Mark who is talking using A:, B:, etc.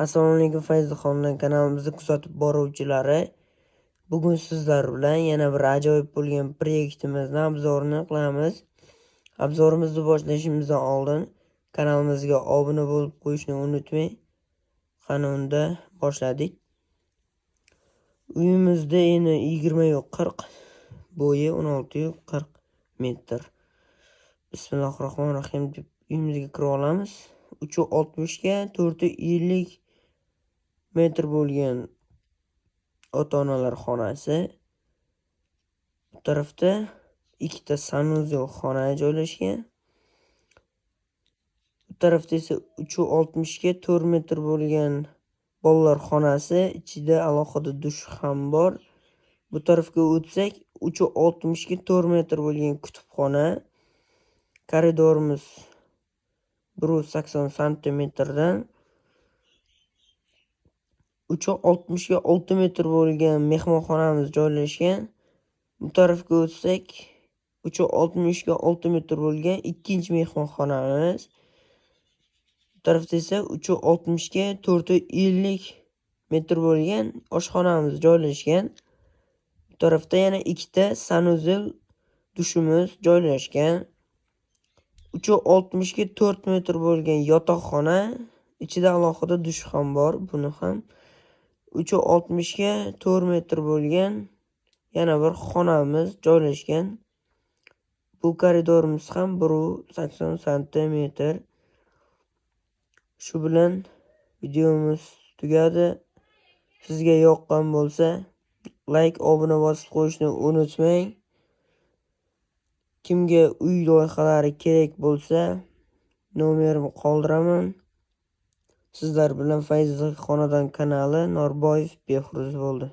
A: Assalomu alaykum Fayzulxon kanalimizni kuzatib boruvchilari. Bugun sizlar bilan yana bir ajoyib bo'lgan proyektimizni obzorini qilamiz. Obzorimizni boshlashimizdan oldin kanalimizga obuna bo'lib qo'yishni unutmang. Qani unda boshladik. Uyimizda eni 20-40, bo'yi 16-40 metr. Bismillahirrohmanirrohim deb uyimizga kirib olamiz. 360 ga 450 metr bo'lgan ota-onalar xonasi. Bu tarafda ikkita sanuzel xona joylashgan. Bu tarafda esa 360 ga 4 metr bo'lgan bolalar xonasi, ichida alohida dush ham bor. Bu tarafga o'tsak, 360 ga 4 metr bo'lgan kutubxona. Koridorimiz 180 santimetrdan 360 ga 6 metr bo'lgan mehmonxonamiz joylashgan. Bu tarafga o'tsak, 360 ga 6 metr bo'lgan ikkinchi mehmonxonamiz. Bu tarafda esa 360 ga 450 metr bo'lgan oshxonamiz joylashgan. Bu tarafda yana ikkita sanuzel dushimiz joylashgan. 360 ga 4 metr bo'lgan yotoqxona, ichida alohida dush ham bor. Buni ham 360 ga 4 metr bo'lgan yana bir xonamiz joylashgan. Bu koridorimiz ham 180 santimetr. Shu bilan videomiz tugadi. Sizga yoqqan bo'lsa, like, obuna bosib qo'yishni unutmang. Kimga uy loyihalari kerak bo'lsa, nomerimni qoldiraman. Sizlar bilan Fayzli xonadon kanali Norboyev Behruz bo'ldi.